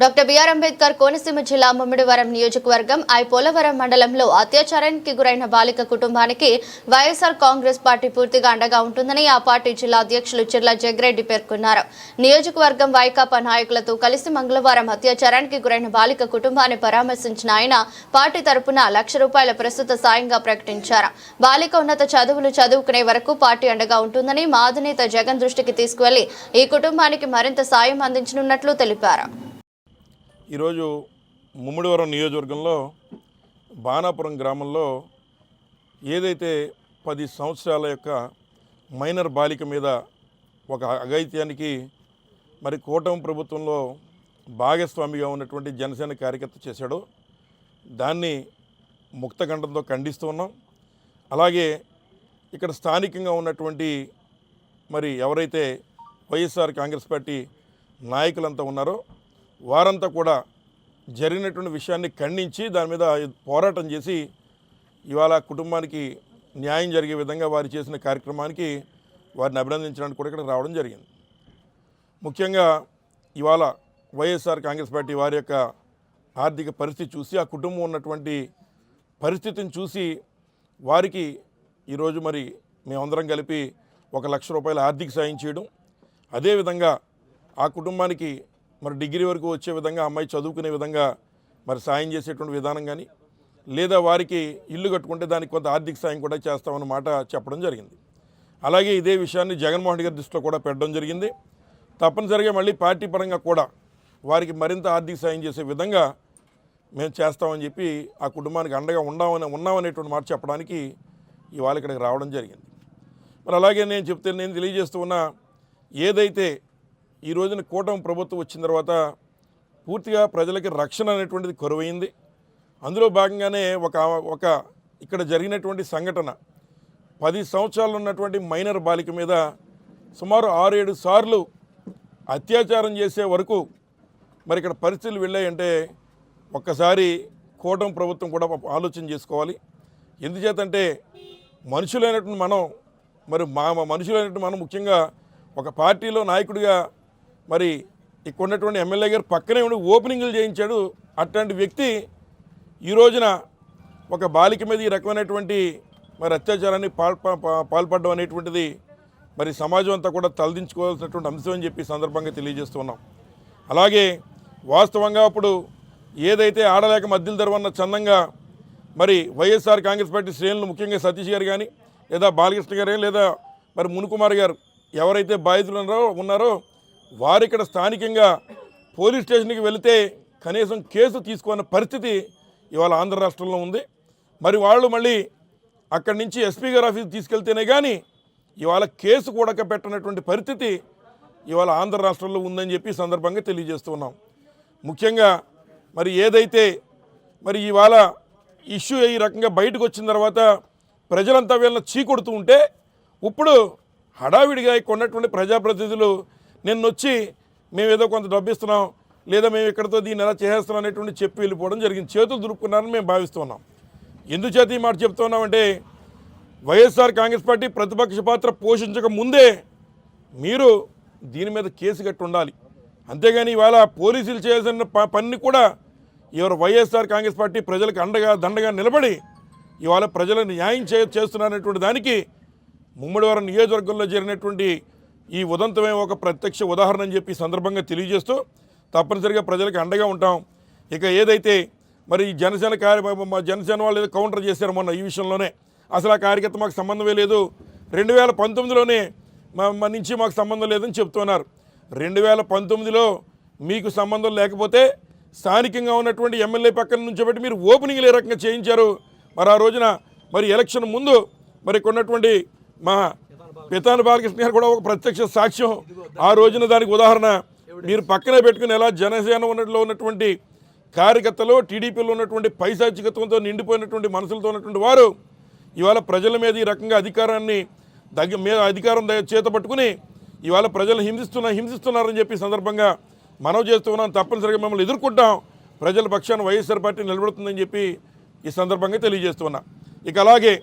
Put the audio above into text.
Doctor BR Ambedkar Konaseema జిల్లా ముమ్మిడివరం నియోజకవర్గం పోలవరం మండలంలో అత్యాచారానికి గురైన బాలిక కుటుంబానికి వైఎస్ఆర్ కాంగ్రెస్ పార్టీ పూర్తిగా అండగా ఉంటుందని ఆ పార్టీ జిల్లా అధ్యక్షులు చిర్ల జగ్గిరెడ్డి పేర్కొన్నారు. నియోజకవర్గం వైకాపా నాయకులతో కలిసి మంగళవారం అత్యాచారానికి గురైన బాలిక కుటుంబాన్ని పరామర్శించిన ఆయన పార్టీ తరపున ₹1,00,000 ప్రస్తుత సాయంగా ప్రకటించారు. బాలిక ఉన్నత చదువులు చదువుకునే వరకు పార్టీ అండగా ఉంటుందని మా అధినేత జగన్ దృష్టికి తీసుకువెళ్లి ఈ కుటుంబానికి మరింత సాయం అందించనున్నట్లు తెలిపారు. ఈరోజు ముమ్మిడివరం నియోజకవర్గంలో బాణాపురం గ్రామంలో ఏదైతే 10 సంవత్సరాల యొక్క మైనర్ బాలిక మీద ఒక అఘాయిత్యానికి మరి కూటమి ప్రభుత్వంలో భాగస్వామిగా ఉన్నటువంటి జనసేన కార్యకర్త చేశాడో దాన్ని ముక్తకంఠంతో ఖండిస్తూ ఉన్నాం. అలాగే ఇక్కడ స్థానికంగా ఉన్నటువంటి మరి ఎవరైతే వైఎస్ఆర్ కాంగ్రెస్ పార్టీ నాయకులంతా ఉన్నారో వారంతా కూడా జరిగినటువంటి విషయాన్ని ఖండించి దాని మీద పోరాటం చేసి ఇవాళ కుటుంబానికి న్యాయం జరిగే విధంగా వారు చేసిన కార్యక్రమానికి వారిని అభినందించడానికి కూడా ఇక్కడ రావడం జరిగింది. ముఖ్యంగా ఇవాళ వైఎస్ఆర్ కాంగ్రెస్ పార్టీ వారి యొక్క ఆర్థిక పరిస్థితి చూసి ఆ కుటుంబం ఉన్నటువంటి పరిస్థితిని చూసి వారికి ఈరోజు మరి మేమందరం కలిపి ₹1,00,000 ఆర్థిక సాయం చేయడం, అదేవిధంగా ఆ కుటుంబానికి మరి డిగ్రీ వరకు వచ్చే విధంగా అమ్మాయి చదువుకునే విధంగా మరి సాయం చేసేటువంటి విధానం కానీ లేదా వారికి ఇల్లు కట్టుకుంటే దానికి కొంత ఆర్థిక సాయం కూడా చేస్తామన్నమాట చెప్పడం జరిగింది. అలాగే ఇదే విషయాన్ని జగన్మోహన్ రెడ్డి గారి దృష్టిలో కూడా పెట్టడం జరిగింది. తప్పనిసరిగా మళ్ళీ పార్టీ పరంగా కూడా వారికి మరింత ఆర్థిక సాయం చేసే విధంగా మేము చేస్తామని చెప్పి ఆ కుటుంబానికి అండగా ఉన్నామనేటువంటి మాట చెప్పడానికి ఇవాళ ఇక్కడికి రావడం జరిగింది. మరి అలాగే నేను తెలియజేస్తూ ఉన్నా ఏదైతే ఈ రోజున కూటమి ప్రభుత్వం వచ్చిన తర్వాత పూర్తిగా ప్రజలకి రక్షణ అనేటువంటిది కొరవైంది. అందులో భాగంగానే ఒక ఇక్కడ జరిగినటువంటి సంఘటన 10 సంవత్సరాలు ఉన్నటువంటి మైనర్ బాలిక మీద సుమారు 6-7 సార్లు అత్యాచారం చేసే వరకు మరి ఇక్కడ పరిస్థితులు వెళ్ళాయంటే ఒక్కసారి కూటమి ప్రభుత్వం కూడా ఆలోచన చేసుకోవాలి. ఎందుచేతంటే మనుషులైనటువంటి మనం ముఖ్యంగా ఒక పార్టీలో నాయకుడిగా మరి ఇక్కడ ఉన్నటువంటి ఎమ్మెల్యే గారు పక్కనే ఉండి ఓపెనింగ్లు చేయించాడు. అట్లాంటి వ్యక్తి ఈ రోజున ఒక బాలిక మీద ఈ రకమైనటువంటి మరి అత్యాచారాన్ని పాల్పడడం అనేటువంటిది మరి సమాజం అంతా కూడా తలదించుకోవాల్సినటువంటి అంశం అని చెప్పి సందర్భంగా తెలియజేస్తున్నాం. అలాగే వాస్తవంగా అప్పుడు ఏదైతే ఆడలేక మధ్యలో తెరవన్న చందంగా మరి వైఎస్ఆర్ కాంగ్రెస్ పార్టీ శ్రేణులు ముఖ్యంగా సతీష్ గారు కానీ లేదా బాలకృష్ణ గారు కానీ లేదా మరి మునుకుమార్ గారు ఎవరైతే బాధితులు ఉన్నారో వారు ఇక్కడ స్థానికంగా పోలీస్ స్టేషన్కి వెళితే కనీసం కేసు తీసుకున్న పరిస్థితి ఇవాళ ఆంధ్ర రాష్ట్రంలో ఉంది. మరి వాళ్ళు మళ్ళీ అక్కడి నుంచి ఎస్పీ గారి ఆఫీస్ తీసుకెళ్తేనే కానీ ఇవాళ కేసు కూడా పెట్టనటువంటి పరిస్థితి ఇవాళ ఆంధ్ర రాష్ట్రంలో ఉందని చెప్పి సందర్భంగా తెలియజేస్తున్నాం. ముఖ్యంగా మరి ఏదైతే మరి ఇవాళ ఇష్యూ ఈ రకంగా బయటకు వచ్చిన తర్వాత ప్రజలంతా వీళ్ళని చీకొడుతూ ఉంటే ఇప్పుడు హడావిడిగా కొన్నటువంటి ప్రజాప్రతినిధులు నిన్నొచ్చి మేము ఏదో కొంత డబ్బు ఇస్తున్నాం లేదా మేము ఇక్కడితో దీన్ని ఎలా చేసేస్తున్నాం అనేటువంటి చెప్పి వెళ్ళిపోవడం జరిగింది. చేతులు దులుపుకున్నారని మేము భావిస్తున్నాం. ఎందుచేత ఈ మాట చెప్తున్నామంటే వైఎస్ఆర్ కాంగ్రెస్ పార్టీ ప్రతిపక్ష పాత్ర పోషించక ముందే మీరు దీని మీద కేసు కట్టి ఉండాలి. అంతేగాని ఇవాళ పోలీసులు చేయాల్సిన పని కూడా ఎవరు వైఎస్ఆర్ కాంగ్రెస్ పార్టీ ప్రజలకు దండగా నిలబడి ఇవాళ ప్రజలను న్యాయం చేస్తున్నారనేటువంటి దానికి ముమ్మిడివరం నియోజకవర్గంలో జరిగినటువంటి ఈ ఉదంతమే ఒక ప్రత్యక్ష ఉదాహరణ అని చెప్పి సందర్భంగా తెలియజేస్తూ తప్పనిసరిగా ప్రజలకు అండగా ఉంటాం. ఇక ఏదైతే మరి జనసేన వాళ్ళు ఏదో కౌంటర్ చేశారు మొన్న ఈ విషయంలోనే అసలు ఆ కార్యకర్త మాకు సంబంధమే లేదు, 2019లోనే నుంచి మాకు సంబంధం లేదని చెప్తున్నారు. 2019లో మీకు సంబంధం లేకపోతే స్థానికంగా ఉన్నటువంటి ఎమ్మెల్యే పక్కన నుంచి పెట్టి మీరు ఓపెనింగ్లు ఏ రకంగా చేయించారు. మరి ఆ రోజున మరి ఎలక్షన్ ముందు మరి కొన్నటువంటి మా పితాని బాలకృష్ణ గారు కూడా ఒక ప్రత్యక్ష సాక్ష్యం. ఆ రోజున దానికి ఉదాహరణ మీరు పక్కనే పెట్టుకుని ఎలా జనసేన ఉన్నటువంటి కార్యకర్తలు టీడీపీలో ఉన్నటువంటి పైశాచికత్వంతో నిండిపోయినటువంటి మనసులతో ఉన్నటువంటి వారు ఇవాళ ప్రజల మీద ఈ రకంగా అధికారం చేతపట్టుకుని ఇవాళ ప్రజలు హింసిస్తున్నారని చెప్పి సందర్భంగా మనవి చేస్తున్నాం. తప్పనిసరిగా మిమ్మల్ని ఎదుర్కొంటాం, ప్రజల పక్షాన వైఎస్ఆర్ పార్టీ నిలబడుతుందని చెప్పి ఈ సందర్భంగా తెలియజేస్తున్నా. ఇక అలాగే